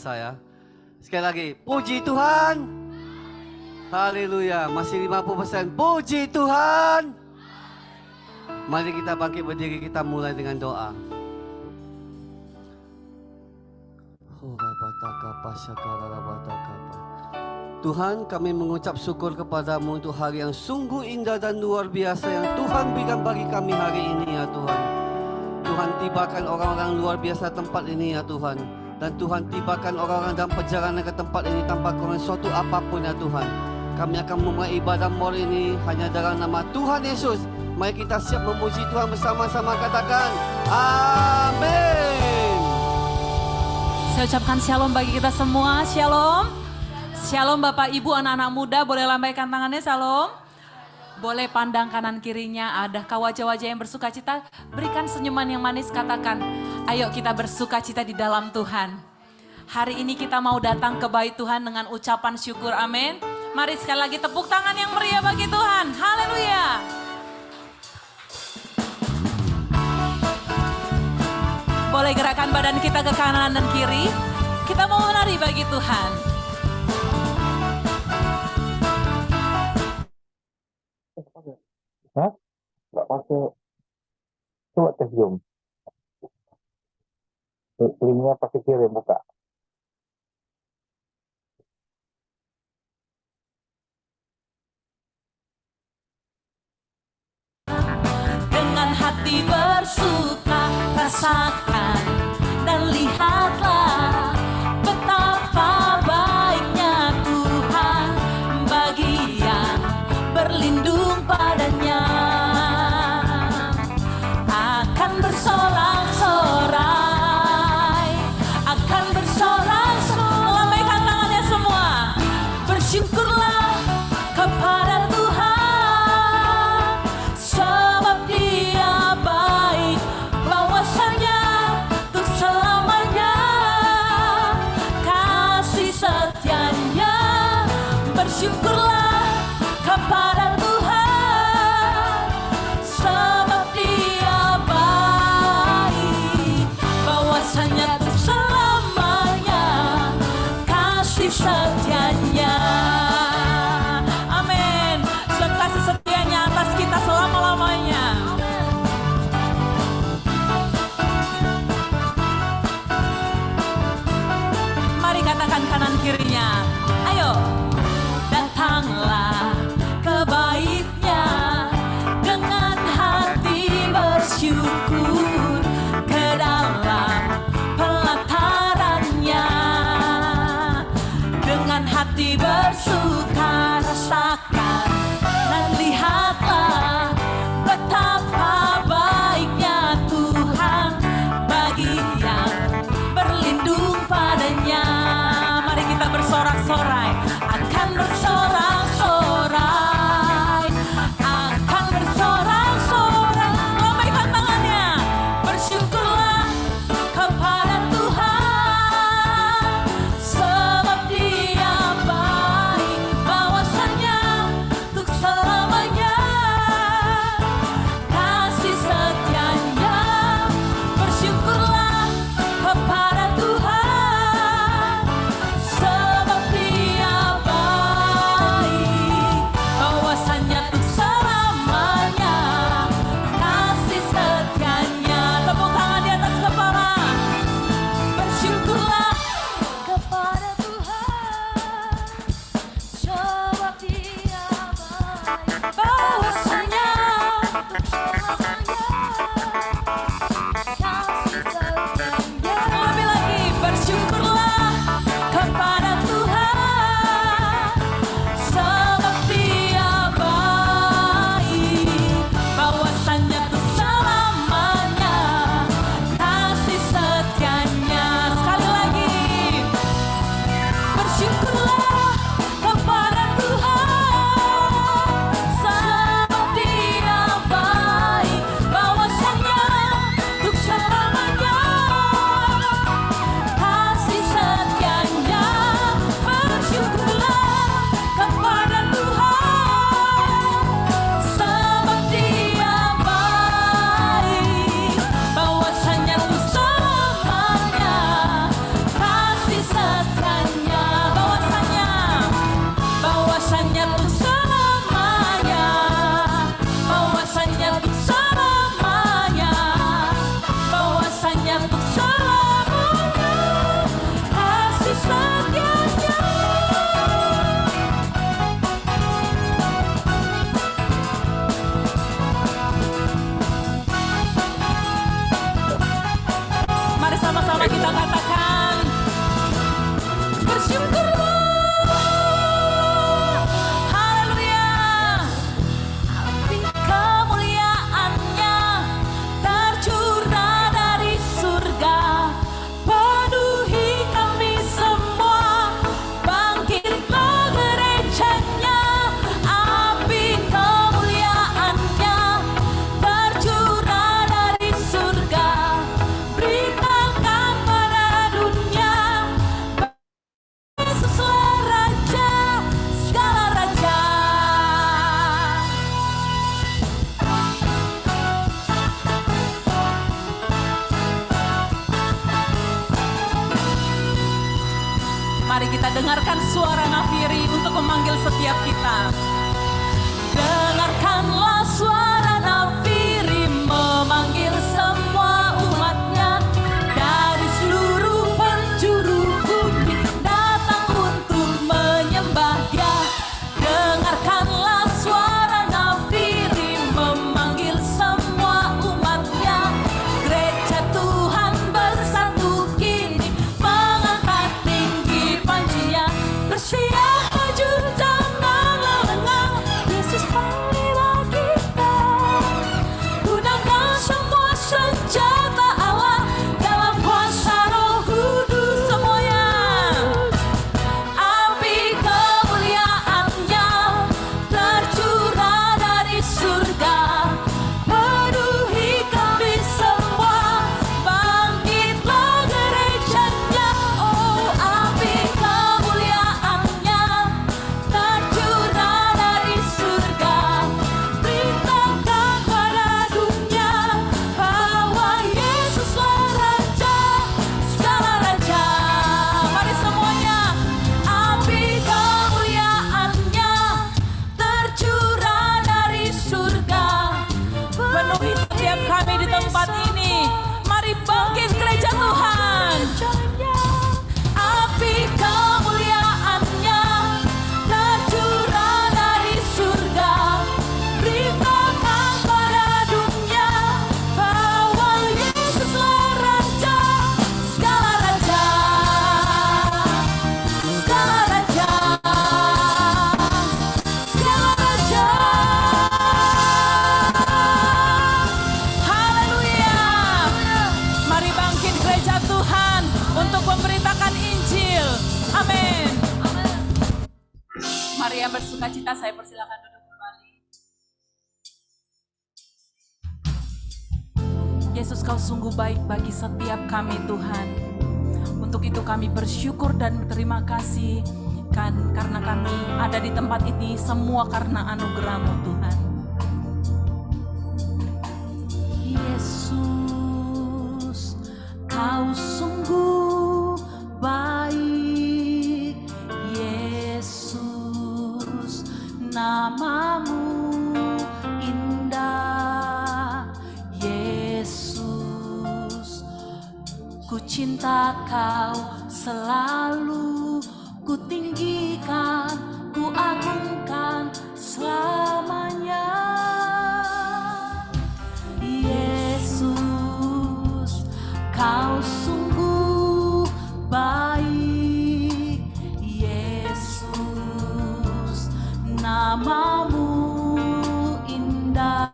saya. Sekali lagi, puji Tuhan. Haleluya, masih 50%. Puji Tuhan. Mari kita bangkit berdiri, kita mulai dengan doa. Tuhan, kami mengucap syukur kepadamu untuk hari yang sungguh indah dan luar biasa yang Tuhan berikan bagi kami hari ini ya Tuhan. Tuhan, tibakan orang-orang luar biasa tempat ini ya Tuhan. Dan Tuhan, tibakan orang-orang dalam perjalanan ke tempat ini tanpa kurang suatu apapun ya Tuhan. Kami akan memulai ibadah mall ini hanya dalam nama Tuhan Yesus. Mari kita siap memuji Tuhan bersama-sama, katakan amin. Saya ucapkan shalom bagi kita semua, shalom. Shalom Bapak Ibu, anak-anak muda, boleh lambaikan tangannya, shalom. Boleh pandang kanan kirinya, adakah wajah-wajah yang bersuka cita? Berikan senyuman yang manis, katakan, ayo kita bersuka cita di dalam Tuhan. Hari ini kita mau datang ke bait Tuhan dengan ucapan syukur, amin. Mari sekali lagi tepuk tangan yang meriah bagi Tuhan, haleluya. Boleh gerakkan badan kita ke kanan dan kiri, kita mau menari bagi Tuhan. Hah? Nggak pakai. Coba tes Zoom. Linknya pakai kirim, buka. Dengan hati bersuka rasakan dan lihatlah betapa baiknya Tuhan bagi yang berlindung padanya. Akan bersorak-sorai, akan bersorak-sorai. Lambaikan tangannya semua. Bersyukurlah kepada Tuhan, sebab Dia baik, bahwasanya untuk selamanya kasih setianya. Bersyukurlah kepada Tuhan, sebab Dia baik, bahwasanya untuk selamanya kasih setianya. Amin. Sebab kasih setianya atas kita selama-lamanya. Mari katakan kanan kirinya. Ayo. Datanglah ke bait-Nya dengan hati bersyukur, ke dalam pelataran-Nya dengan hati bersuka rasakan dan lihatlah betapa baiknya Tuhan bagi yang berlindung padanya. Mari kita bersorak-sorai. Mari kita dengarkan suara nafiri untuk memanggil setiap kita. Dengarkanlah suara nafiri memanggil semua umatnya dari seluruh penjuru bumi datang untuk menyembah Dia. Dengarkanlah suara nafiri memanggil semua umatnya. Gereja Tuhan bersatu kini mengangkat tinggi pancinya. Bersiap maju jangan lengah, Yesus panggil kita. Gunakan semua senjata Allah dalam kuasa Roh Kudus semuanya. Api kemuliaan-Nya tercurah dari surga, penuhi kami semua. Bangkitlah gerejanya, oh api kemuliaan-Nya tercurah dari surga. Beritakan pada dunia bahwa Yesuslah Raja, segala raja. Mari semuanya, api kemuliaan-Nya tercurah dari surga, penuhi setiap kami di tempat ini. Mari bangkit gereja Tuhan. Api kemuliaan-Nya tercurah dari surga. Beritakan pada dunia bahwa Yesuslah Raja, segala raja, segala raja, segala raja. Haleluya. Mari bangkit gereja Tuhan untuk memberitakan Injil. Amin. Mari yang bersuka cita, saya persilakan duduk kembali. Yesus, Kau sungguh baik bagi setiap kami Tuhan. Untuk itu kami bersyukur dan berterima kasih karena kami ada di tempat ini semua karena anugerah-Mu Tuhan. Yesus, Kau sungguh baik. Yesus, nama-Mu indah. Yesus, ku cinta Kau selalu, ku tinggikan, ku agungkan selamanya. Yesus, Kau sungguh baik. Yesus, nama-Mu indah.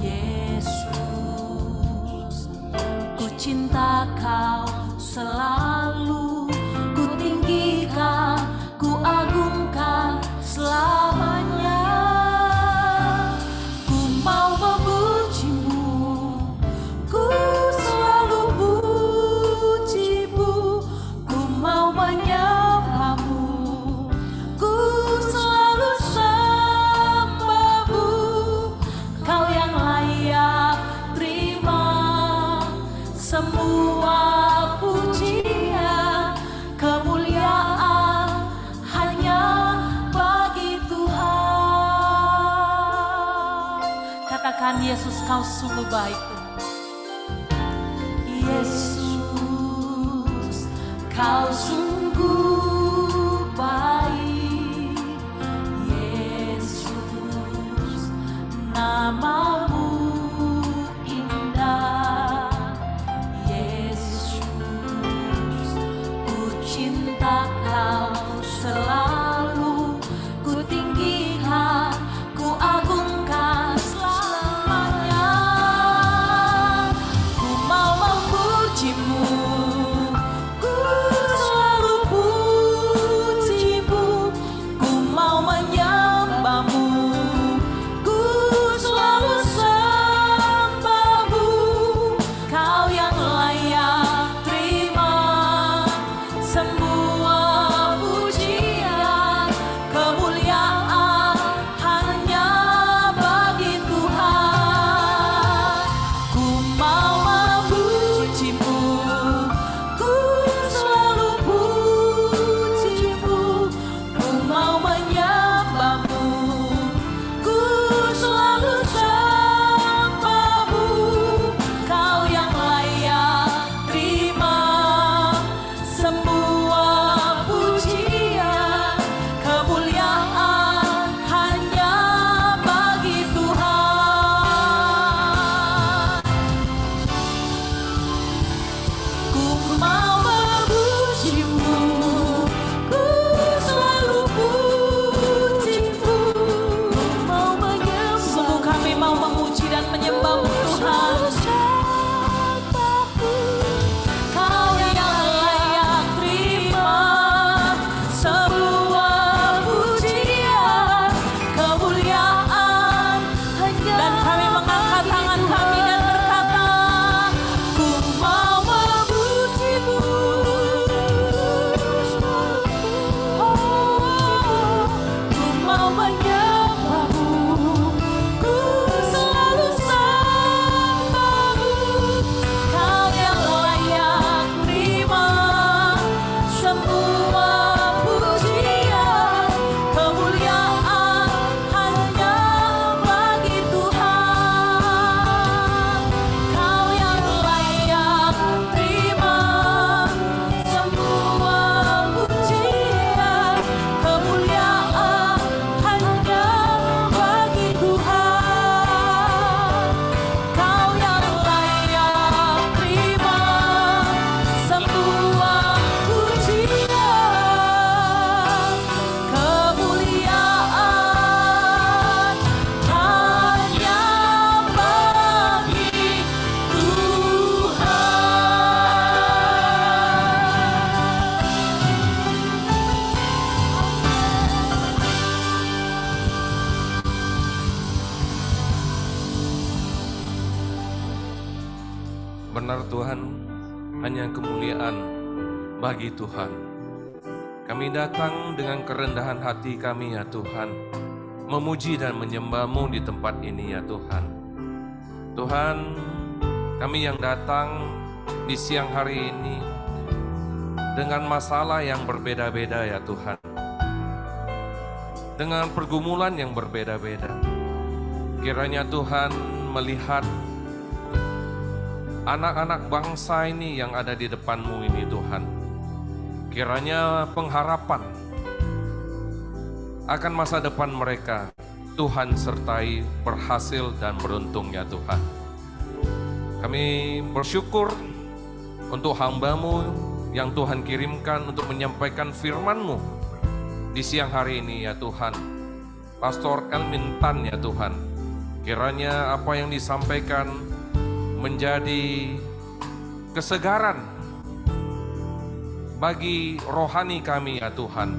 Yesus, ku cinta Kau selalu, ku tinggikan, ku agungkan selamanya. Ku mau memuji-Mu, ku selalu puji-Mu. Ku mau menyembah-Mu, ku selalu sembah-Mu. Kau yang layak terima semua pujian, kemuliaan hanya bagi Tuhan. Katakan, Yesus, Kau sungguh baik Tuhan. Yesus, Kau sungguh baik. Yesus, nama-Mu indah. Yesus, ku cinta Kau selalu, ku tinggikan, ku agungkan selamanya. Ku mau memuji-Mu, ku selalu puji. Tuhan, hanya kemuliaan bagi Tuhan. Kami datang dengan kerendahan hati kami ya Tuhan, memuji dan menyembah-Mu di tempat ini ya Tuhan. Tuhan, kami yang datang di siang hari ini dengan masalah yang berbeda-beda ya Tuhan, dengan pergumulan yang berbeda-beda. Kiranya Tuhan melihat anak-anak bangsa ini yang ada di depan-Mu ini Tuhan. Kiranya pengharapan akan masa depan mereka Tuhan sertai berhasil dan beruntung ya Tuhan. Kami bersyukur untuk hamba-Mu yang Tuhan kirimkan untuk menyampaikan firman-Mu di siang hari ini ya Tuhan. Pastor Elmin Tan ya Tuhan. Kiranya apa yang disampaikan menjadi kesegaran bagi rohani kami ya Tuhan.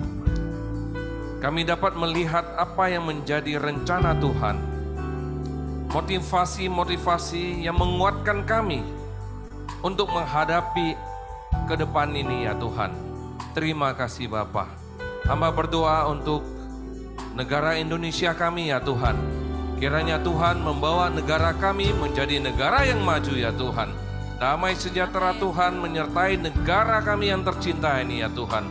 Kami dapat melihat apa yang menjadi rencana Tuhan, motivasi-motivasi yang menguatkan kami untuk menghadapi ke depan ini ya Tuhan. Terima kasih Bapa. Hamba berdoa untuk negara Indonesia kami ya Tuhan. Kiranya Tuhan membawa negara kami menjadi negara yang maju ya Tuhan. Damai sejahtera Tuhan menyertai negara kami yang tercinta ini ya Tuhan.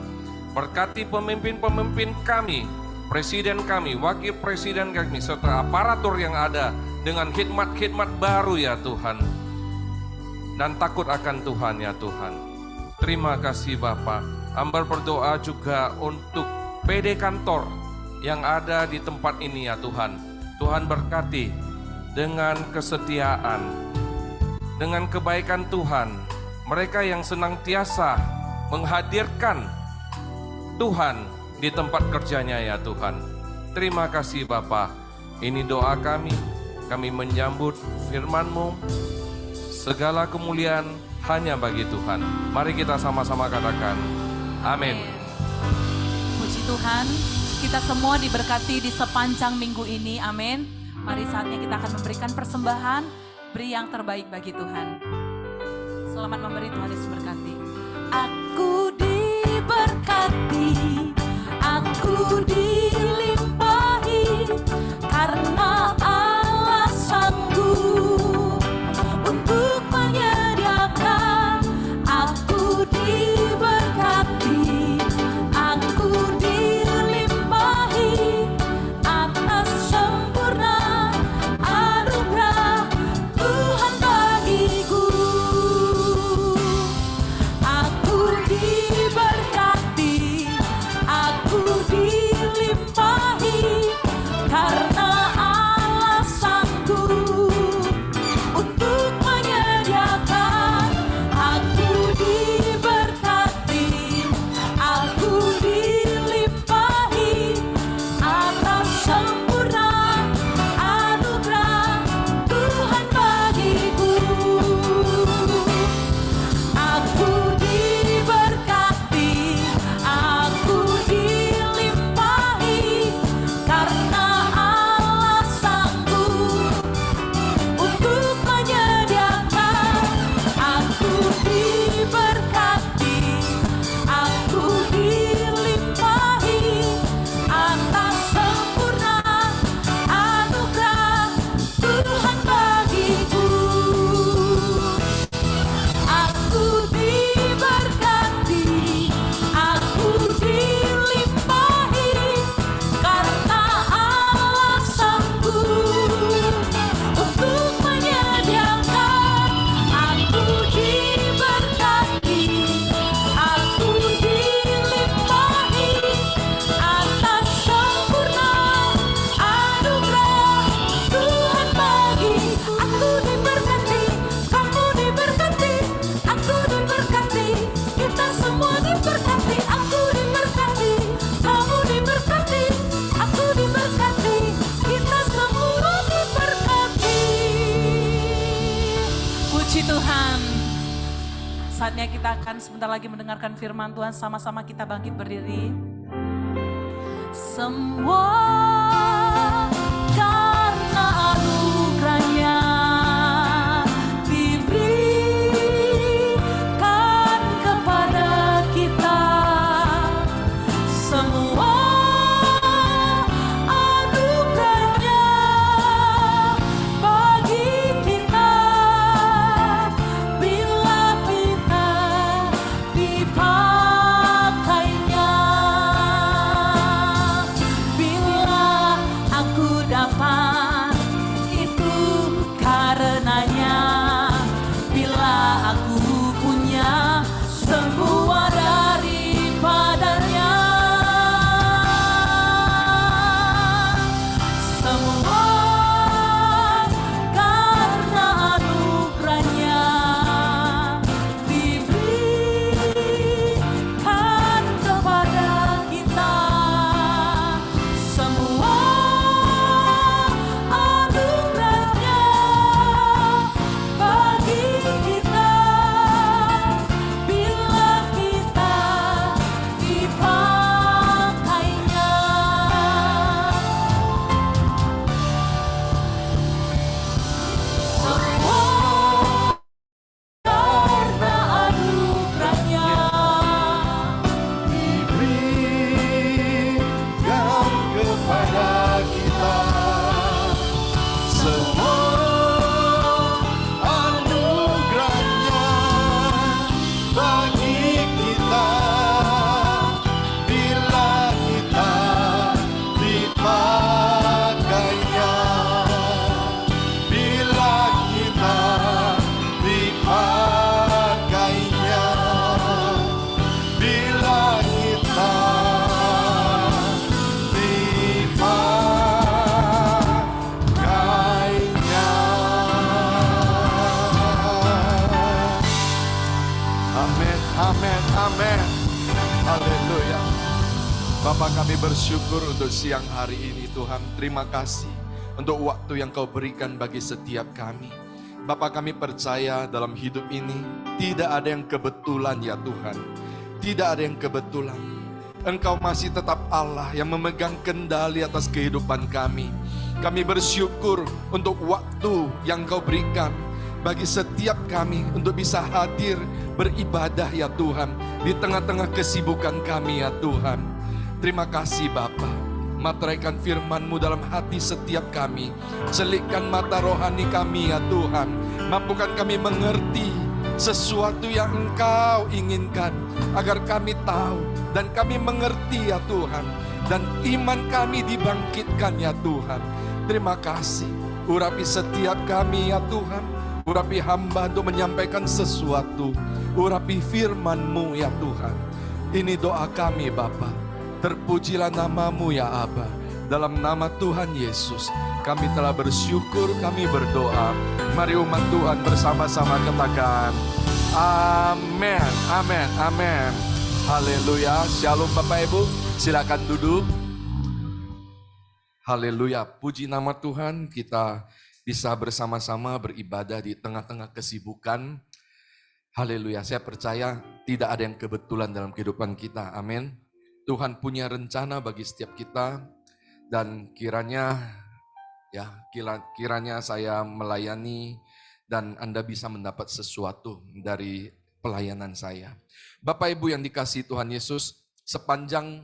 Berkati pemimpin-pemimpin kami, presiden kami, wakil presiden kami, serta aparatur yang ada dengan khidmat-khidmat baru ya Tuhan. Dan takut akan Tuhan ya Tuhan. Terima kasih Bapa. Hamba berdoa juga untuk PD kantor yang ada di tempat ini ya Tuhan. Tuhan berkati dengan kesetiaan, dengan kebaikan Tuhan, mereka yang senantiasa menghadirkan Tuhan di tempat kerjanya ya Tuhan. Terima kasih Bapa. Ini doa kami menyambut firman-Mu. Segala kemuliaan hanya bagi Tuhan. Mari kita sama-sama katakan, amin. Puji Tuhan, kita semua diberkati di sepanjang minggu ini, amin. Mari saatnya kita akan memberikan persembahan, beri yang terbaik bagi Tuhan. Selamat memberi, Tuhan Yesus berkati. Aku diberkati, aku dilimpahi, karena Allah sanggup untuk menyediakan. Aku diberkati, aku dilimpahi atas sempurna anugerah Tuhan bagiku. Aku diberkati, aku dilimpahi, karena Allah sanggup untuk menyediakan. Aku diberkati, aku dilimpahi atas sempurna anugerah Tuhan bagiku. Aku diberkati, aku dilimpahi, karena Allah sanggup untuk menyediakan. Aku diberkati, aku dilimpahi atas sempurna anugerah Tuhan bagiku. Aku diberkati, aku dilimpahi, karena Allah sanggup untuk menyediakan. Aku diberkati, aku dilimpahi atas sempurna anugerah Tuhan bagi. Aku diberkati, kamu diberkati, aku diberkati, kita semua diberkati. Aku diberkati, kamu diberkati, aku diberkati, kita semua diberkati. Puji Tuhan. Saatnya kita akan sebentar lagi mendengarkan firman Tuhan. Sama-sama kita bangkit berdiri. Semua karena anugerahnya diberi Haleluya. Bapa, kami bersyukur untuk siang hari ini Tuhan. Terima kasih untuk waktu yang Kau berikan bagi setiap kami. Bapa, kami percaya dalam hidup ini tidak ada yang kebetulan ya Tuhan. Tidak ada yang kebetulan. Engkau masih tetap Allah yang memegang kendali atas kehidupan kami. Kami bersyukur untuk waktu yang Kau berikan bagi setiap kami untuk bisa hadir beribadah ya Tuhan. Di tengah-tengah kesibukan kami ya Tuhan. Terima kasih Bapa. Materaikan firman-Mu dalam hati setiap kami. Selipkan mata rohani kami ya Tuhan. Mampukan kami mengerti sesuatu yang Engkau inginkan. Agar kami tahu dan kami mengerti ya Tuhan. Dan iman kami dibangkitkan ya Tuhan. Terima kasih. Urapi setiap kami ya Tuhan. Urapi hamba untuk menyampaikan sesuatu. Urapi firman-Mu ya Tuhan. Ini doa kami Bapa. Terpujilah nama-Mu ya Aba. Dalam nama Tuhan Yesus kami telah bersyukur, kami berdoa. Mari umat Tuhan bersama-sama katakan amin, amin, amin. Haleluya. Shalom Bapak Ibu, silakan duduk. Haleluya, puji nama Tuhan, kita bisa bersama-sama beribadah di tengah-tengah kesibukan. Haleluya, saya percaya tidak ada yang kebetulan dalam kehidupan kita, amin. Tuhan punya rencana bagi setiap kita dan kiranya saya melayani dan Anda bisa mendapat sesuatu dari pelayanan saya. Bapak Ibu yang dikasihi Tuhan Yesus, sepanjang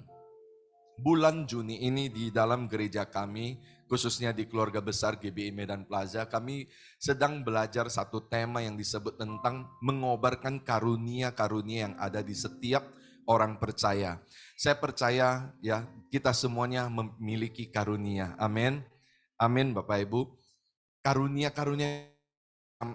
bulan Juni ini di dalam gereja kami, khususnya di keluarga besar GBI Medan Plaza, kami sedang belajar satu tema yang disebut tentang mengobarkan karunia-karunia yang ada di setiap orang percaya. Saya percaya ya kita semuanya memiliki karunia. Amin. Amin Bapak Ibu. Karunia-karunia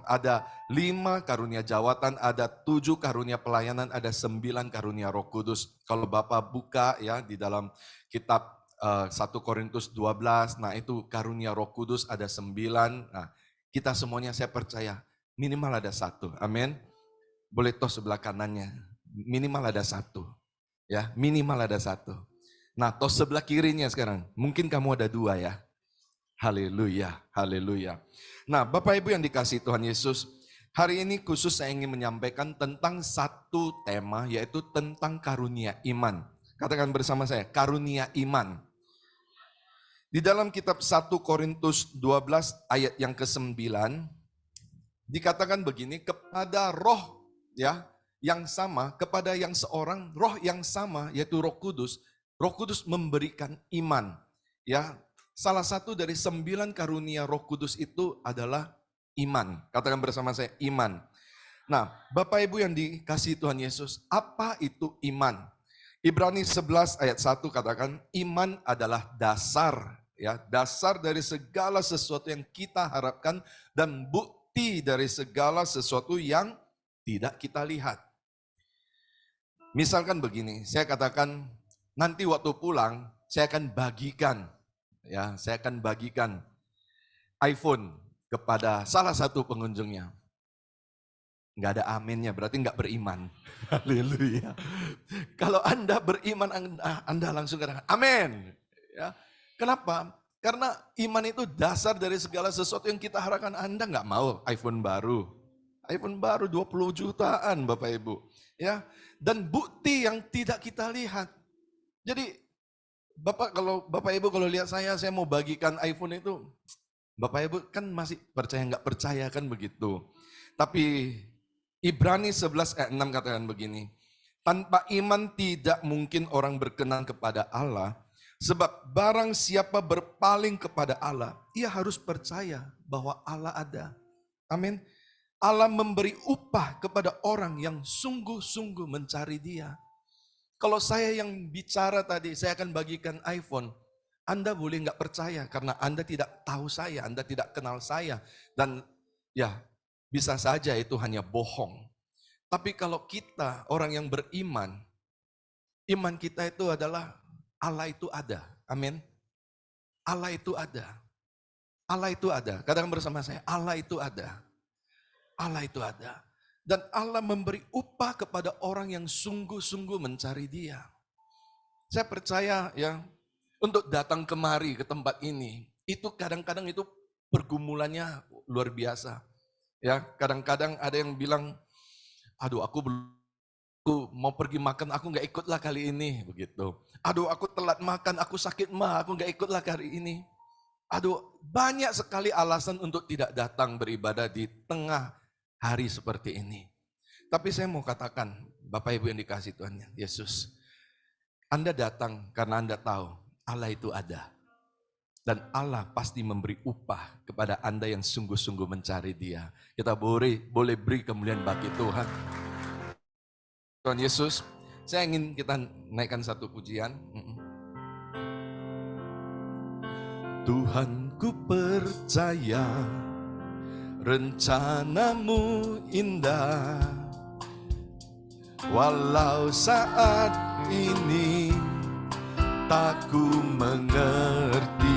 ada 5 karunia jawatan, ada 7 karunia pelayanan, ada 9 karunia Roh Kudus. Kalau Bapak buka ya di dalam kitab 1 Korintus 12, nah itu karunia Roh Kudus ada 9. Nah, kita semuanya saya percaya minimal ada 1. Amin. Boleh toh sebelah kanannya. Minimal ada 1. Ya, minimal ada 1. Nah, toh sebelah kirinya sekarang. Mungkin kamu ada 2 ya. Haleluya, haleluya. Nah, Bapak Ibu yang dikasihi Tuhan Yesus, hari ini khusus saya ingin menyampaikan tentang satu tema, yaitu tentang karunia iman. Katakan bersama saya, karunia iman. Di dalam kitab 1 Korintus 12 ayat yang ke-9, dikatakan begini, kepada roh ya yang sama, kepada yang seorang roh yang sama, yaitu Roh Kudus memberikan iman. Ya, salah satu dari 9 karunia Roh Kudus itu adalah iman. Katakan bersama saya, iman. Nah, Bapak Ibu yang dikasihi Tuhan Yesus, apa itu iman? Ibrani 11 ayat 1 katakan, iman adalah dasar, ya, dasar dari segala sesuatu yang kita harapkan dan bukti dari segala sesuatu yang tidak kita lihat. Misalkan begini, saya katakan nanti waktu pulang saya akan bagikan iPhone kepada salah satu pengunjungnya. Enggak ada aminnya, berarti enggak beriman. Haleluya. Kalau Anda beriman, Anda langsung katakan amin. Ya. Kenapa? Karena iman itu dasar dari segala sesuatu yang kita harapkan. Anda enggak mau iPhone baru. iPhone baru 20 jutaan Bapak Ibu. Ya. Dan bukti yang tidak kita lihat. Jadi Bapak Ibu kalau lihat saya mau bagikan iPhone itu, Bapak Ibu kan masih percaya nggak percaya kan begitu. Tapi Ibrani 11 ayat 6 katakan begini, tanpa iman tidak mungkin orang berkenan kepada Allah, sebab barang siapa berpaling kepada Allah, ia harus percaya bahwa Allah ada. Amin. Allah memberi upah kepada orang yang sungguh-sungguh mencari Dia. Kalau saya yang bicara tadi, saya akan bagikan iPhone. Anda boleh nggak percaya karena Anda tidak tahu saya, Anda tidak kenal saya. Dan ya bisa saja itu hanya bohong. Tapi kalau kita orang yang beriman, iman kita itu adalah Allah itu ada. Amin. Allah itu ada. Allah itu ada. Katakan bersama saya, Allah itu ada. Allah itu ada. Dan Allah memberi upah kepada orang yang sungguh-sungguh mencari Dia. Saya percaya ya, untuk datang kemari ke tempat ini, itu kadang-kadang itu pergumulannya luar biasa. Ya, kadang-kadang ada yang bilang, aduh aku belum mau pergi makan, aku nggak ikutlah kali ini, begitu. Aduh aku telat makan, aku sakit mah, aku nggak ikutlah kali ini. Aduh banyak sekali alasan untuk tidak datang beribadah di tengah hari seperti ini. Tapi saya mau katakan, Bapak Ibu yang dikasihi Tuhan Yesus, Anda datang karena Anda tahu Allah itu ada. Dan Allah pasti memberi upah kepada Anda yang sungguh-sungguh mencari Dia. Kita boleh beri kemuliaan bagi Tuhan. Tuhan Yesus, saya ingin kita naikkan satu pujian. Tuhan, ku percaya rencanamu indah, walau saat ini tak ku mengerti.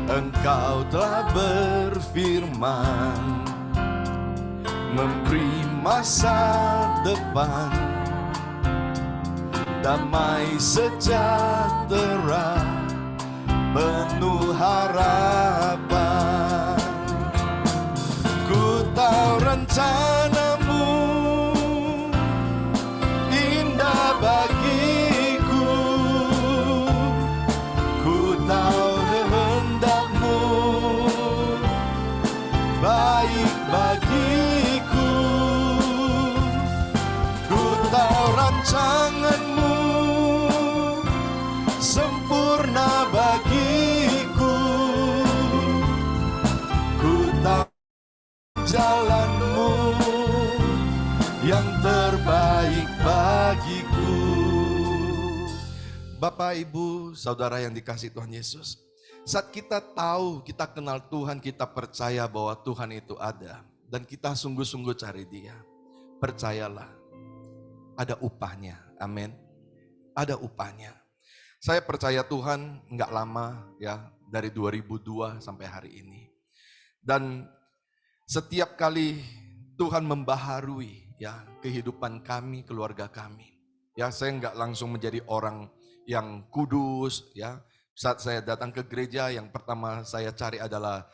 Engkau telah berfirman, memberi masa depan, damai sejahtera, penuh harapan. Ku tahu rencanamu indah bagiku, ku tahu kehendakmu baik bagiku, ku tahu rancanganmu sempurna bagiku, ku tahu jalanmu yang terbaik bagiku. Bapak, Ibu, Saudara yang dikasihi Tuhan Yesus, saat kita tahu, kita kenal Tuhan, kita percaya bahwa Tuhan itu ada, dan kita sungguh-sungguh cari Dia, percayalah, ada upahnya. Amin. Ada upahnya. Saya percaya Tuhan nggak lama ya, dari 2002 sampai hari ini. Dan setiap kali Tuhan membaharui ya kehidupan kami, keluarga kami. Ya, saya nggak langsung menjadi orang yang kudus ya. Saat saya datang ke gereja, yang pertama saya cari adalah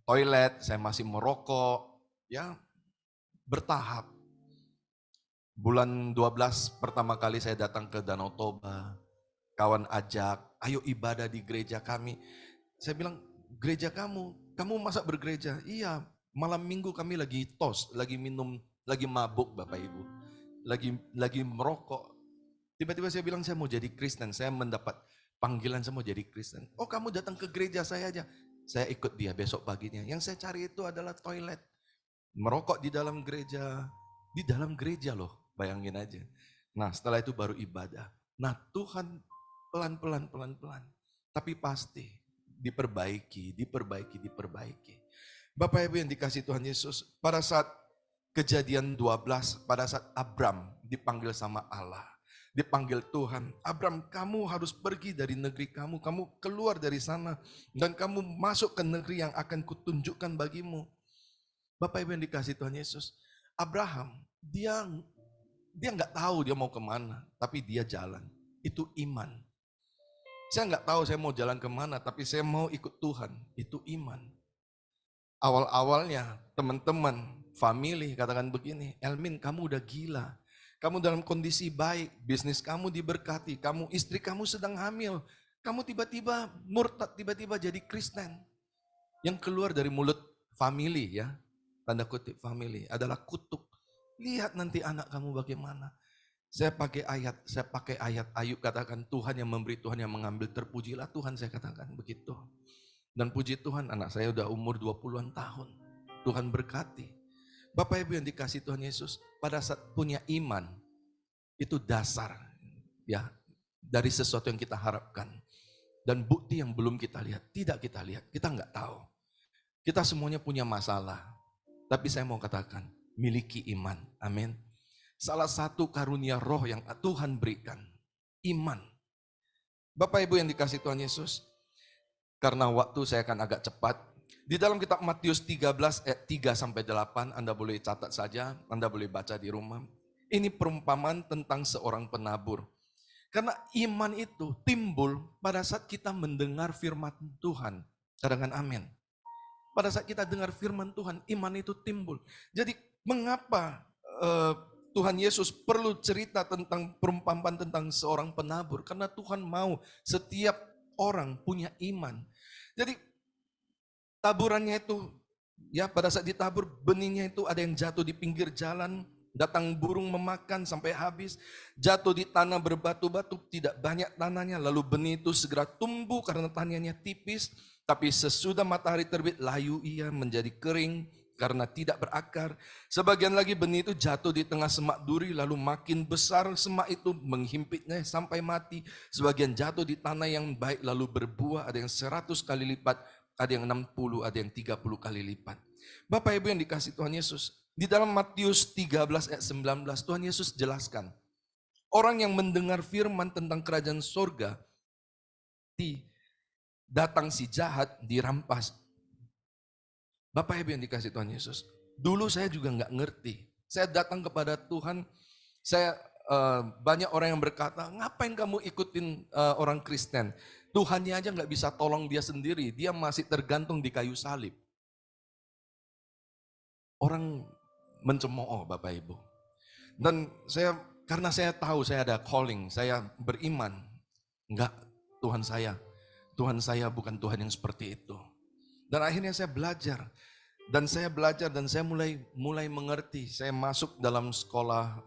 toilet, saya masih merokok, ya bertahap. Bulan 12 pertama kali saya datang ke Danau Toba, kawan ajak, ayo ibadah di gereja kami. Saya bilang, gereja kamu masa bergereja? Iya, malam minggu kami lagi tos, lagi minum, lagi mabuk Bapak Ibu, lagi merokok. Tiba-tiba saya bilang saya mau jadi Kristen, saya mendapat panggilan saya mau jadi Kristen. Oh, kamu datang ke gereja saya aja. Saya ikut dia besok paginya. Yang saya cari itu adalah toilet. Merokok di dalam gereja loh, bayangin aja. Nah, setelah itu baru ibadah. Nah, Tuhan pelan-pelan. Tapi pasti diperbaiki. Bapak Ibu yang dikasihi Tuhan Yesus, pada saat Kejadian 12, pada saat Abram dipanggil sama Allah, dipanggil Tuhan, Abram, kamu harus pergi dari negeri kamu keluar dari sana, dan kamu masuk ke negeri yang akan kutunjukkan bagimu. Bapak Ibu yang dikasihi Tuhan Yesus, Abraham, dia nggak tahu dia mau kemana, tapi dia jalan. Itu iman. Saya nggak tahu saya mau jalan kemana, tapi saya mau ikut Tuhan. Itu iman. Awal-awalnya teman-teman, family katakan begini, Elmin kamu udah gila. Kamu dalam kondisi baik, bisnis kamu diberkati, istri kamu sedang hamil, kamu tiba-tiba murtad, tiba-tiba jadi Kristen. Yang keluar dari mulut family ya, tanda kutip family, adalah kutuk. Lihat nanti anak kamu bagaimana. Saya pakai ayat Ayub, katakan Tuhan yang memberi, Tuhan yang mengambil, terpujilah Tuhan, saya katakan begitu. Dan puji Tuhan, anak saya udah umur 20-an tahun. Tuhan berkati. Bapak Ibu yang dikasihi Tuhan Yesus, pada saat punya iman, itu dasar ya dari sesuatu yang kita harapkan. Dan bukti yang belum kita lihat, tidak kita lihat, kita nggak tahu. Kita semuanya punya masalah, tapi saya mau katakan, miliki iman, amin. Salah satu karunia roh yang Tuhan berikan, iman. Bapak Ibu yang dikasihi Tuhan Yesus, karena waktu saya akan agak cepat, Di dalam kitab Matius 13 ayat 3 sampai 8, Anda boleh catat saja, Anda boleh baca di rumah. Ini perumpamaan tentang seorang penabur. Karena iman itu timbul pada saat kita mendengar firman Tuhan. Katakan amin. Pada saat kita dengar firman Tuhan, iman itu timbul. Jadi mengapa Tuhan Yesus perlu cerita tentang perumpamaan tentang seorang penabur? Karena Tuhan mau setiap orang punya iman. Jadi taburannya itu, ya pada saat ditabur, benihnya itu ada yang jatuh di pinggir jalan, datang burung memakan sampai habis, jatuh di tanah berbatu-batu, tidak banyak tanahnya, lalu benih itu segera tumbuh karena tanahnya tipis, tapi sesudah matahari terbit, layu ia menjadi kering karena tidak berakar. Sebagian lagi benih itu jatuh di tengah semak duri, lalu makin besar semak itu menghimpitnya sampai mati. Sebagian jatuh di tanah yang baik, lalu berbuah, ada yang 100 kali lipat, ada yang 60, ada yang 30 kali lipat. Bapak Ibu yang dikasih Tuhan Yesus, di dalam Matius 13 ayat 19, Tuhan Yesus jelaskan, orang yang mendengar firman tentang kerajaan sorga, datang si jahat, dirampas. Bapak Ibu yang dikasih Tuhan Yesus, dulu saya juga nggak ngerti. Saya datang kepada Tuhan, banyak orang yang berkata, ngapain kamu ikutin orang Kristen? Tuhannya aja nggak bisa tolong dia sendiri, dia masih tergantung di kayu salib. Orang mencemooh Bapak Ibu. Dan karena saya tahu saya ada calling, saya beriman. Enggak, Tuhan saya bukan Tuhan yang seperti itu. Dan akhirnya saya belajar. Dan saya mulai mengerti. Saya masuk dalam sekolah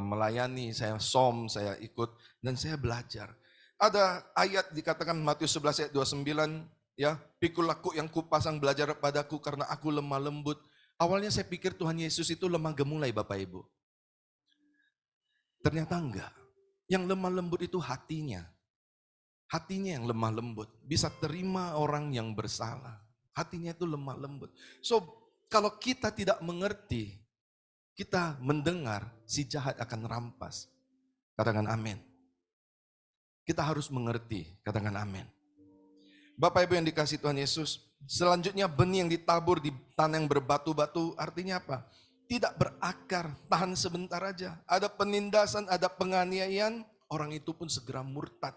melayani, saya saya ikut, dan saya belajar. Ada ayat dikatakan Matius 11 ayat 29, ya, pikul aku yang kupasang belajar padaku karena aku lemah lembut. Awalnya saya pikir Tuhan Yesus itu lemah gemulai Bapak Ibu. Ternyata enggak. Yang lemah lembut itu hatinya. Hatinya yang lemah lembut. Bisa terima orang yang bersalah. Hatinya itu lemah lembut. So, kalau kita tidak mengerti, kita mendengar, si jahat akan rampas. Katakan amin. Kita harus mengerti, katakan amin. Bapak Ibu yang dikasih Tuhan Yesus, selanjutnya benih yang ditabur di tanah yang berbatu-batu, artinya apa? Tidak berakar, tahan sebentar aja. Ada penindasan, ada penganiayaan, orang itu pun segera murtad.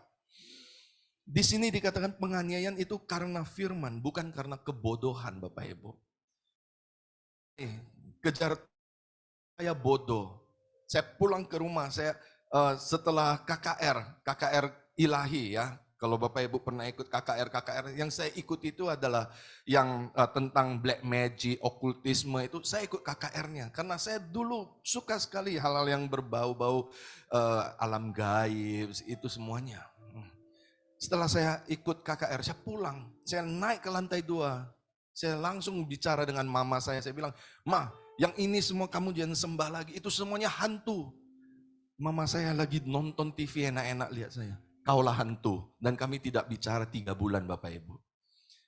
Di sini dikatakan penganiayaan itu karena firman, bukan karena kebodohan Bapak Ibu. Kejar saya bodoh. Saya pulang ke rumah, saya setelah KKR ilahi ya. Kalau Bapak Ibu pernah ikut KKR, yang saya ikut itu adalah yang tentang black magic, okultisme itu, saya ikut KKR-nya. Karena saya dulu suka sekali hal-hal yang berbau-bau alam gaib, itu semuanya. Setelah saya ikut KKR, saya pulang, saya naik ke lantai 2. Saya langsung bicara dengan mama saya bilang, "Ma, yang ini semua kamu jangan sembah lagi, itu semuanya hantu." Mama saya lagi nonton TV enak-enak lihat saya. Kaulah hantu. Dan kami tidak bicara 3 bulan Bapak Ibu.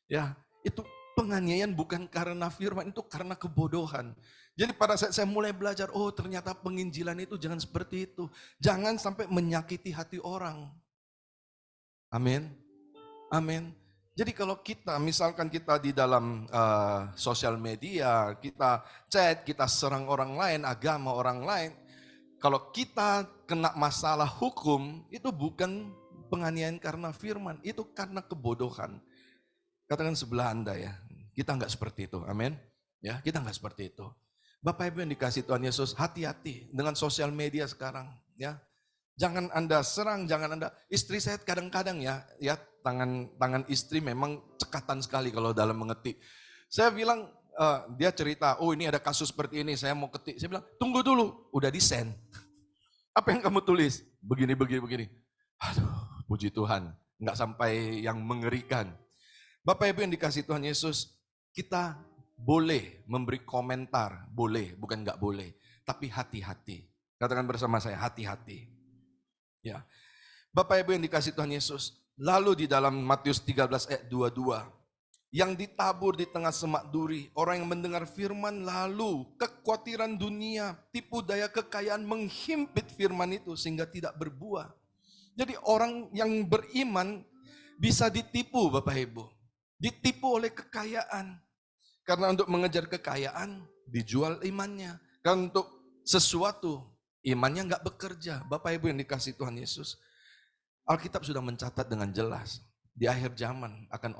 Ya, itu penganiayaan bukan karena firman, itu karena kebodohan. Jadi pada saat saya mulai belajar, oh ternyata penginjilan itu jangan seperti itu. Jangan sampai menyakiti hati orang. Amin. Amin. Jadi kalau kita, misalkan kita di dalam sosial media, kita chat, kita serang orang lain, agama orang lain, kalau kita kena masalah hukum, itu bukan penganiayaan karena firman, itu karena kebodohan. Katakan sebelah Anda ya, kita enggak seperti itu, amin. Ya, kita enggak seperti itu. Bapak Ibu yang dikasih Tuhan Yesus, hati-hati dengan sosial media sekarang, ya. Jangan Anda serang, jangan Anda, istri saya kadang-kadang ya tangan istri memang cekatan sekali kalau dalam mengetik. Saya bilang, dia cerita, oh ini ada kasus seperti ini, saya mau ketik. Saya bilang, tunggu dulu, udah di-send. Apa yang kamu tulis? Begini. Aduh, puji Tuhan, nggak sampai yang mengerikan. Bapak Ibu yang dikasih Tuhan Yesus, kita boleh memberi komentar, boleh, bukan nggak boleh. Tapi hati-hati. Katakan bersama saya, hati-hati. Ya, Bapak Ibu yang dikasih Tuhan Yesus, lalu di dalam Matius 13 ayat 22, yang ditabur di tengah semak duri, orang yang mendengar firman lalu kekhawatiran dunia, tipu daya kekayaan menghimpit firman itu sehingga tidak berbuah. Jadi orang yang beriman bisa ditipu Bapak Ibu. ditipu oleh kekayaan. Karena untuk mengejar kekayaan, dijual imannya. Karena untuk sesuatu, imannya nggak bekerja. Bapak Ibu yang dikasihi Tuhan Yesus, Alkitab sudah mencatat dengan jelas, di akhir zaman akan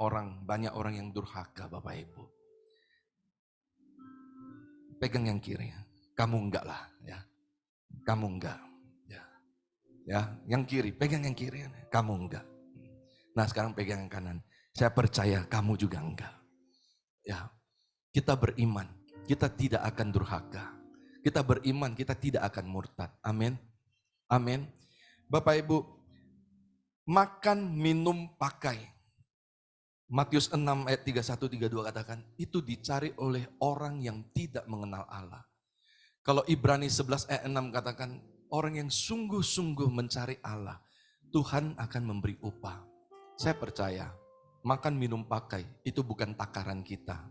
banyak orang yang durhaka, Bapak Ibu. Pegang yang kiri, kamu enggak lah, ya. Kamu enggak, ya. Ya, yang kiri, pegang yang kiri, kamu enggak. Nah, sekarang pegang yang kanan. Saya percaya kamu juga enggak. Ya, kita beriman, kita tidak akan durhaka. Kita beriman, kita tidak akan murtad. Amin. Amin. Bapak Ibu, makan, minum, pakai. Matius 6 ayat 31-32 katakan, itu dicari oleh orang yang tidak mengenal Allah. Kalau Ibrani 11 ayat 6 katakan, orang yang sungguh-sungguh mencari Allah, Tuhan akan memberi upah. Saya percaya, makan, minum, pakai, itu bukan takaran kita.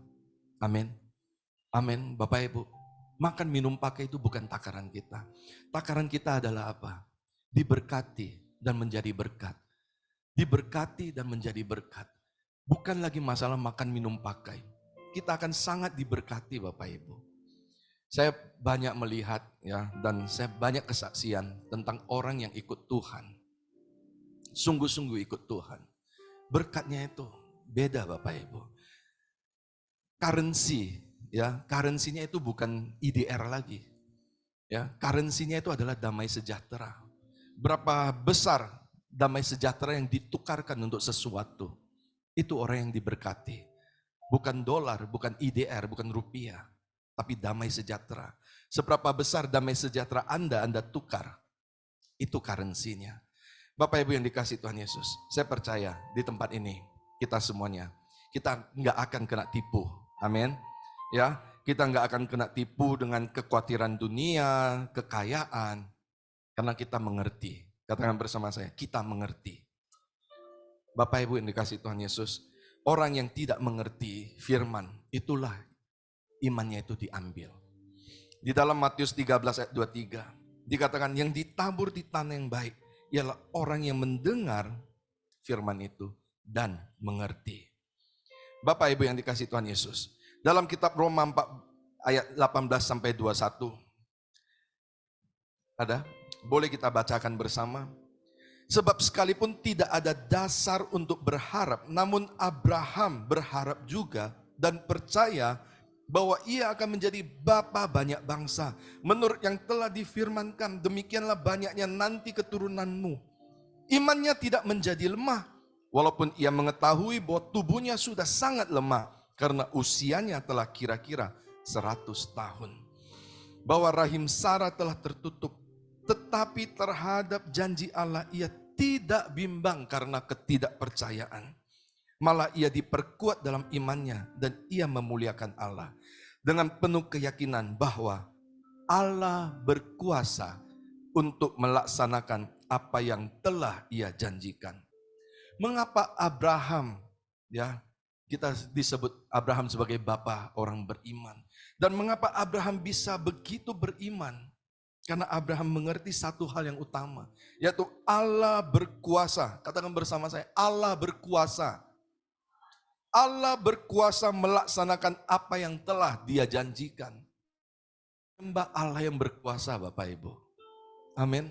Amin. Amin, Bapak Ibu. Makan, minum, pakai itu bukan takaran kita. Takaran kita adalah apa? Diberkati dan menjadi berkat. Diberkati dan menjadi berkat. Bukan lagi masalah makan, minum, pakai. Kita akan sangat diberkati, Bapak Ibu. Saya banyak melihat ya, dan saya banyak kesaksian tentang orang yang ikut Tuhan. Sungguh-sungguh ikut Tuhan. Berkatnya itu beda, Bapak Ibu. Currency, ya, currency-nya itu bukan IDR lagi. Ya, currency-nya itu adalah damai sejahtera. Berapa besar damai sejahtera yang ditukarkan untuk sesuatu? Itu orang yang diberkati. Bukan dolar, bukan IDR, bukan rupiah, tapi damai sejahtera. Seberapa besar damai sejahtera Anda tukar, itu currency-nya. Bapak Ibu yang dikasihi Tuhan Yesus, saya percaya di tempat ini, kita semuanya, kita nggak akan kena tipu. Amin. Ya, kita nggak akan kena tipu dengan kekhawatiran dunia, kekayaan, karena kita mengerti. Katakan bersama saya, kita mengerti. Bapak Ibu yang dikasihi Tuhan Yesus, orang yang tidak mengerti firman, itulah imannya itu diambil. Di dalam Matius 13 ayat 23, dikatakan yang ditabur di tanah yang baik, ialah orang yang mendengar firman itu dan mengerti. Bapak Ibu yang dikasihi Tuhan Yesus, dalam kitab Roma 4 ayat 18 sampai 21, ada? Boleh kita bacakan bersama? Sebab sekalipun tidak ada dasar untuk berharap, namun Abraham berharap juga dan percaya bahwa ia akan menjadi bapa banyak bangsa. Menurut yang telah difirmankan, demikianlah banyaknya nanti keturunanmu. Imannya tidak menjadi lemah, walaupun ia mengetahui bahwa tubuhnya sudah sangat lemah, karena usianya telah kira-kira 100 tahun. Bahwa rahim Sarah telah tertutup, tetapi terhadap janji Allah ia tidak bimbang karena ketidakpercayaan. Malah ia diperkuat dalam imannya dan ia memuliakan Allah dengan penuh keyakinan bahwa Allah berkuasa untuk melaksanakan apa yang telah ia janjikan. Mengapa Abraham, ya, kita disebut Abraham sebagai bapa orang beriman. Dan mengapa Abraham bisa begitu beriman? Karena Abraham mengerti satu hal yang utama, yaitu Allah berkuasa. Katakan bersama saya, Allah berkuasa. Allah berkuasa melaksanakan apa yang telah Dia janjikan. Sembah Allah yang berkuasa, Bapak Ibu. Amin.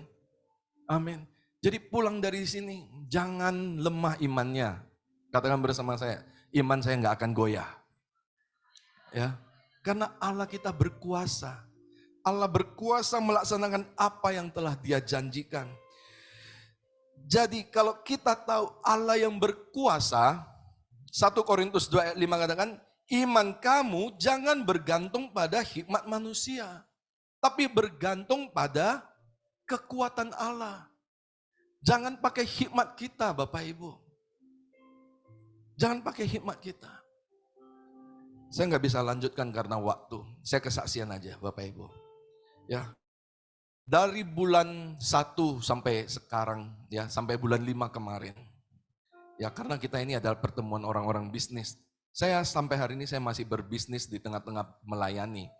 Amin. Jadi pulang dari sini, jangan lemah imannya. Katakan bersama saya, iman saya nggak akan goyah. Ya, karena Allah kita berkuasa. Allah berkuasa melaksanakan apa yang telah Dia janjikan. Jadi kalau kita tahu Allah yang berkuasa, 1 Korintus 2 ayat 5 katakan, iman kamu jangan bergantung pada hikmat manusia, tapi bergantung pada kekuatan Allah. Jangan pakai hikmat kita, Bapak Ibu. Jangan pakai hikmat kita. Saya nggak bisa lanjutkan karena waktu. Saya kesaksian aja, Bapak Ibu. Ya, dari bulan 1 sampai sekarang, ya, sampai bulan 5 kemarin. Ya, karena kita ini adalah pertemuan orang-orang bisnis. Saya sampai hari ini saya masih berbisnis di tengah-tengah melayani.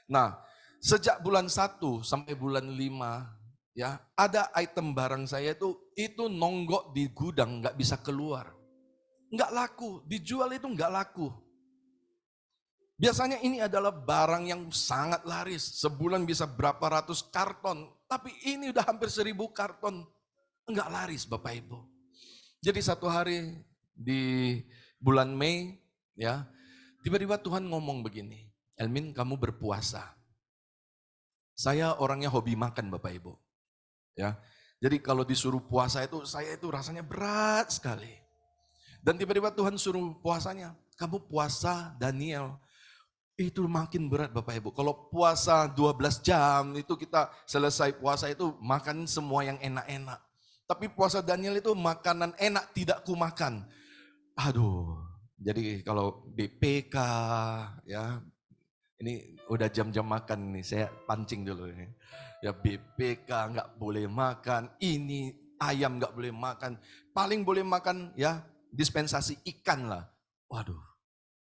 Nah, sejak bulan 1 sampai bulan 5, ya, ada item barang saya itu nonggok di gudang, nggak bisa keluar. nggak laku, dijual itu nggak laku. Biasanya ini adalah barang yang sangat laris, sebulan bisa berapa ratus karton, tapi ini udah hampir 1000 karton, nggak laris Bapak Ibu. Jadi satu hari di bulan Mei, ya, tiba-tiba Tuhan ngomong begini, Elmin kamu berpuasa. Saya orangnya hobi makan Bapak Ibu, ya. Jadi kalau disuruh puasa itu, saya itu rasanya berat sekali. Dan tiba-tiba Tuhan suruh puasanya, kamu puasa Daniel. Itu makin berat Bapak Ibu. Kalau puasa 12 jam itu kita selesai puasa itu makan semua yang enak-enak. Tapi puasa Daniel itu makanan enak tidak ku makan. Aduh. Jadi kalau BPK ya ini udah jam-jam makan nih, saya pancing dulu ini. Ya BPK nggak boleh makan, ini ayam nggak boleh makan. Paling boleh makan ya dispensasi ikan lah. Waduh.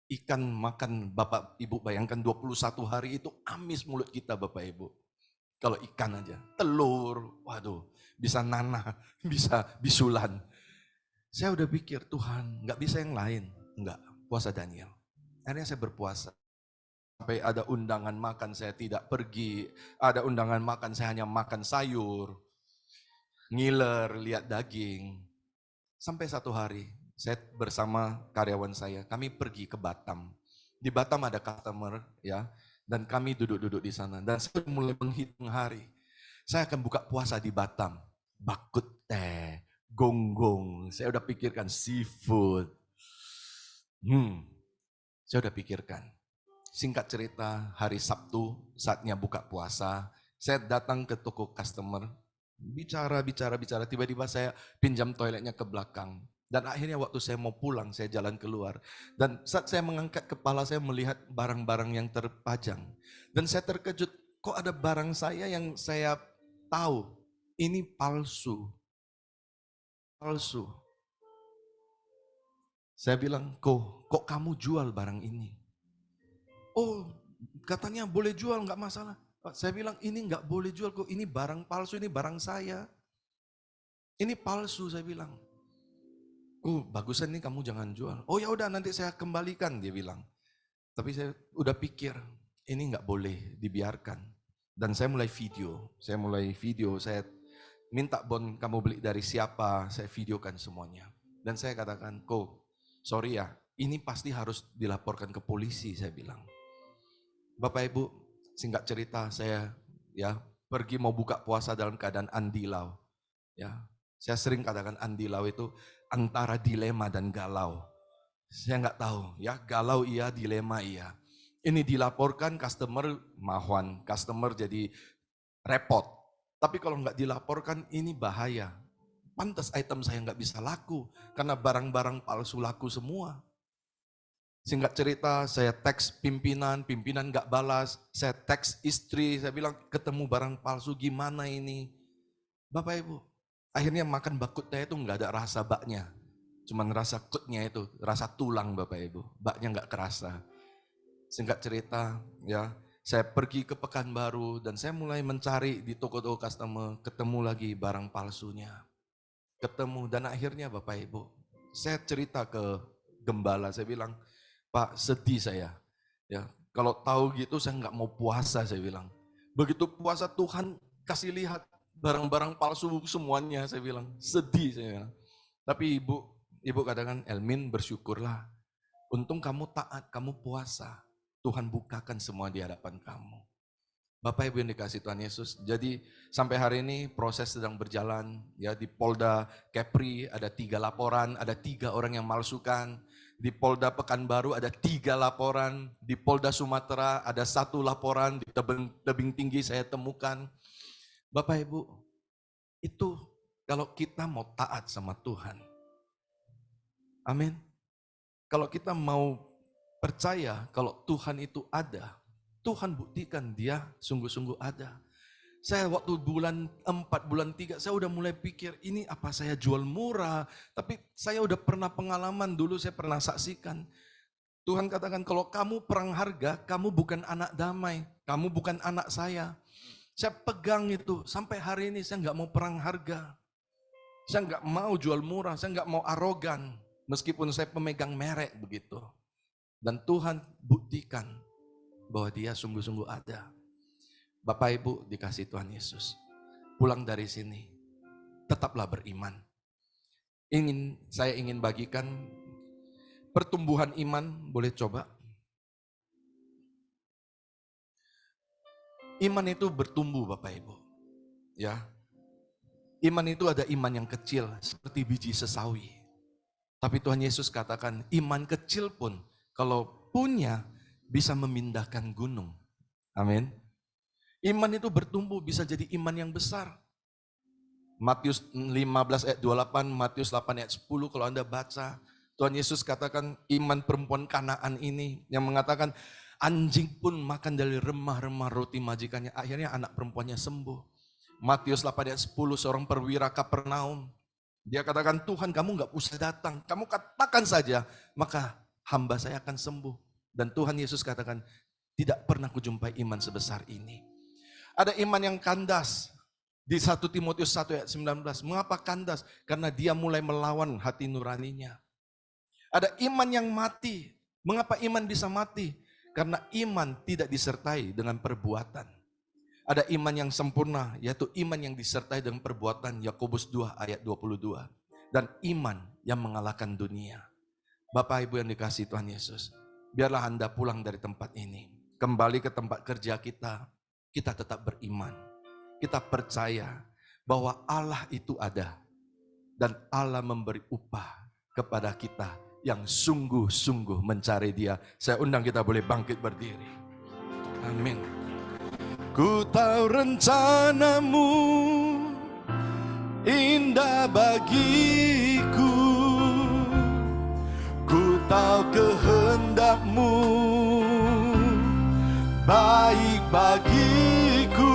Ikan makan Bapak Ibu bayangkan 21 hari itu amis mulut kita Bapak Ibu. Kalau ikan aja, telur, waduh bisa nanah, bisa bisulan. Saya udah pikir Tuhan nggak bisa yang lain, nggak puasa Daniel. Akhirnya saya berpuasa. Sampai ada undangan makan saya tidak pergi, ada undangan makan saya hanya makan sayur, ngiler, lihat daging. Sampai satu hari. Saya bersama karyawan saya, kami pergi ke Batam. Di Batam ada customer ya, dan kami duduk-duduk di sana. Dan saya mulai menghitung hari. Saya akan buka puasa di Batam. Bakut teh, gonggong. Saya udah pikirkan seafood. Saya udah pikirkan. Singkat cerita, hari Sabtu saatnya buka puasa. Saya datang ke toko customer. Bicara. Tiba-tiba saya pinjam toiletnya ke belakang. Dan akhirnya waktu saya mau pulang, saya jalan keluar. Dan saat saya mengangkat kepala, saya melihat barang-barang yang terpajang. Dan saya terkejut, kok ada barang saya yang saya tahu, ini palsu. Palsu. Saya bilang, kok kamu jual barang ini? Oh, katanya boleh jual, nggak masalah. Saya bilang, ini nggak boleh jual kok, ini barang palsu, ini barang saya. Ini palsu, saya bilang. Bagusan nih kamu jangan jual. Oh ya udah nanti saya kembalikan dia bilang. Tapi saya udah pikir ini nggak boleh dibiarkan. Dan saya mulai video. Saya minta Bon kamu beli dari siapa, saya videokan semuanya. Dan saya katakan, sorry ya, ini pasti harus dilaporkan ke polisi saya bilang. Bapak Ibu, singkat cerita saya ya pergi mau buka puasa dalam keadaan andilau. Ya, saya sering katakan andilau itu antara dilema dan galau. Saya nggak tahu ya, galau iya, dilema iya. Ini dilaporkan customer mahuan, customer jadi repot. Tapi kalau nggak dilaporkan ini bahaya. Pantas item saya nggak bisa laku karena barang-barang palsu laku semua. Singkat cerita saya teks pimpinan nggak balas. Saya teks istri, saya bilang ketemu barang palsu gimana ini. Bapak Ibu, akhirnya makan bakut teh itu nggak ada rasa baknya. Cuman rasa kutnya itu, rasa tulang Bapak Ibu. Baknya nggak kerasa. Singkat cerita, ya saya pergi ke Pekanbaru dan saya mulai mencari di toko-toko customer, ketemu lagi barang palsunya. Ketemu dan akhirnya Bapak Ibu, saya cerita ke gembala, saya bilang, Pak sedih saya. Ya, kalau tahu gitu saya nggak mau puasa saya bilang. Begitu puasa Tuhan kasih lihat barang-barang palsu semuanya saya bilang. Sedih saya bilang. Tapi ibu katakan Elmin bersyukurlah. Untung kamu taat, kamu puasa. Tuhan bukakan semua di hadapan kamu. Bapak Ibu yang dikasih Tuhan Yesus. Jadi sampai hari ini proses sedang berjalan. Ya di Polda Kepri ada 3 laporan, ada 3 orang yang malsukan. Di Polda Pekanbaru ada 3 laporan. Di Polda Sumatera ada 1 laporan. Di Tebing Tinggi saya temukan. Bapak Ibu, itu kalau kita mau taat sama Tuhan. Amin. Kalau kita mau percaya kalau Tuhan itu ada, Tuhan buktikan dia sungguh-sungguh ada. Saya waktu bulan 4, bulan 3, saya udah mulai pikir, ini apa saya jual murah? Tapi saya udah pernah pengalaman dulu, saya pernah saksikan. Tuhan katakan, kalau kamu perang harga, kamu bukan anak damai, kamu bukan anak saya. Saya pegang itu, sampai hari ini saya nggak mau perang harga. Saya nggak mau jual murah, saya nggak mau arogan. Meskipun saya pemegang merek begitu. Dan Tuhan buktikan bahwa dia sungguh-sungguh ada. Bapak Ibu dikasih Tuhan Yesus. Pulang dari sini, tetaplah beriman. Saya ingin bagikan pertumbuhan iman, boleh coba. Iman itu bertumbuh Bapak Ibu. Ya. Iman itu ada iman yang kecil seperti biji sesawi. Tapi Tuhan Yesus katakan iman kecil pun kalau punya bisa memindahkan gunung. Amin. Iman itu bertumbuh bisa jadi iman yang besar. Matius 15 ayat 28, Matius 8 ayat 10 kalau Anda baca. Tuhan Yesus katakan iman perempuan Kanaan ini yang mengatakan anjing pun makan dari remah-remah roti majikannya. Akhirnya anak perempuannya sembuh. Matius 8 ayat 10 seorang perwira Kapernaum. Dia katakan Tuhan kamu gak usah datang. Kamu katakan saja maka hamba saya akan sembuh. Dan Tuhan Yesus katakan tidak pernah kujumpai iman sebesar ini. Ada iman yang kandas. Di 1 Timotius 1 ayat 19. Mengapa kandas? Karena dia mulai melawan hati nuraninya. Ada iman yang mati. Mengapa iman bisa mati? Karena iman tidak disertai dengan perbuatan. Ada iman yang sempurna, yaitu iman yang disertai dengan perbuatan. Yakobus 2 ayat 22. Dan iman yang mengalahkan dunia. Bapak Ibu yang dikasihi Tuhan Yesus. Biarlah Anda pulang dari tempat ini. Kembali ke tempat kerja kita. Kita tetap beriman. Kita percaya bahwa Allah itu ada. Dan Allah memberi upah kepada kita yang sungguh-sungguh mencari Dia. Saya undang kita boleh bangkit berdiri. Amin. Ku tahu rencanamu indah bagiku. Ku tahu kehendakmu baik bagiku.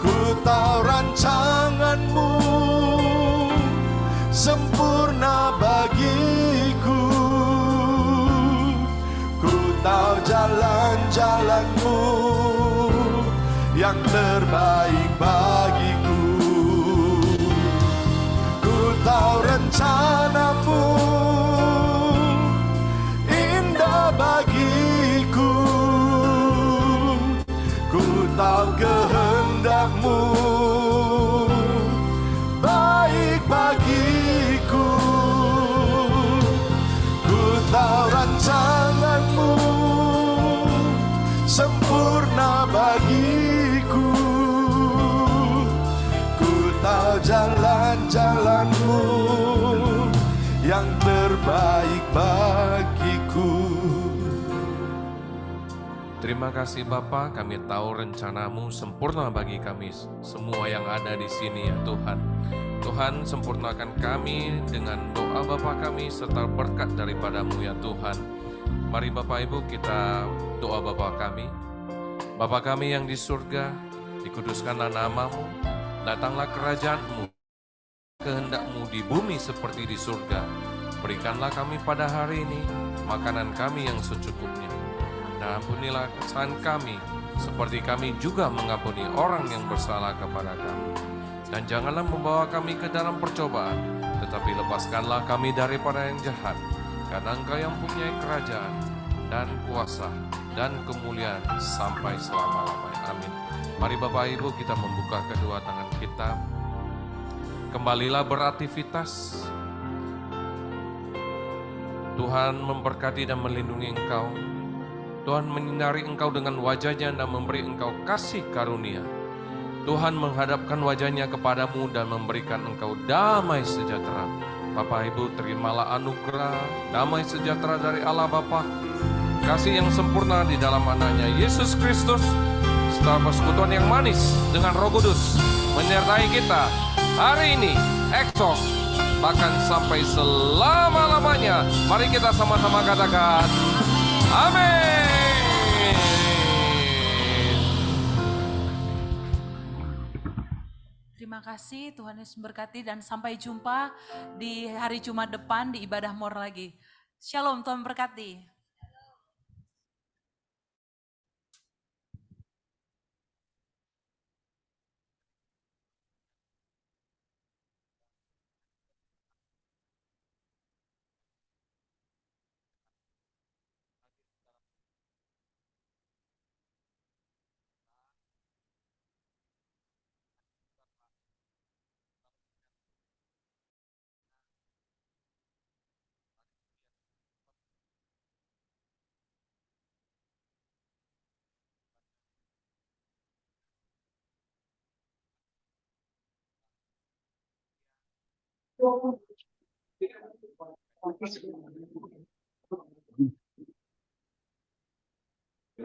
Ku tahu rancanganmu sempurna bagiku. Ku tahu jalan-jalanmu yang terbaik bagiku. Ku tahu rencanamu indah bagiku. Ku tahu kehendakmu baik bagiku. Ku tahu rancanganmu sempurna bagiku. Ku tahu jalan-jalanmu yang terbaik bagiku. Terima kasih Bapa, kami tahu rencanamu sempurna bagi kami semua yang ada di sini ya Tuhan. Tuhan sempurnakan kami dengan doa Bapa kami serta berkat daripadamu ya Tuhan. Mari Bapak Ibu kita doa Bapa kami. Bapa kami yang di surga, dikuduskanlah namamu, datanglah kerajaanmu, kehendakmu di bumi seperti di surga. Berikanlah kami pada hari ini makanan kami yang secukupnya. Dan ampunilah kesalahan kami, seperti kami juga mengampuni orang yang bersalah kepada kami. Dan janganlah membawa kami ke dalam percobaan, tetapi lepaskanlah kami daripada yang jahat. Karena Engkau yang punya kerajaan, dan kuasa, dan kemuliaan sampai selama-lamanya. Amin. Mari Bapak Ibu kita membuka kedua tangan kita. Kembalilah beraktivitas. Tuhan memberkati dan melindungi engkau. Tuhan menyinari engkau dengan wajahnya dan memberi engkau kasih karunia. Tuhan menghadapkan wajahnya kepadamu dan memberikan engkau damai sejahtera. Bapak Ibu terimalah anugerah damai sejahtera dari Allah Bapa, kasih yang sempurna di dalam anaknya Yesus Kristus, serta persekutuan yang manis dengan Roh Kudus menyertai kita hari ini, esok, bahkan sampai selama-lamanya. Mari kita sama-sama katakan amin. Terima kasih, Tuhan Yesus memberkati dan sampai jumpa di hari Jumat depan di ibadah more lagi. Shalom, Tuhan memberkati.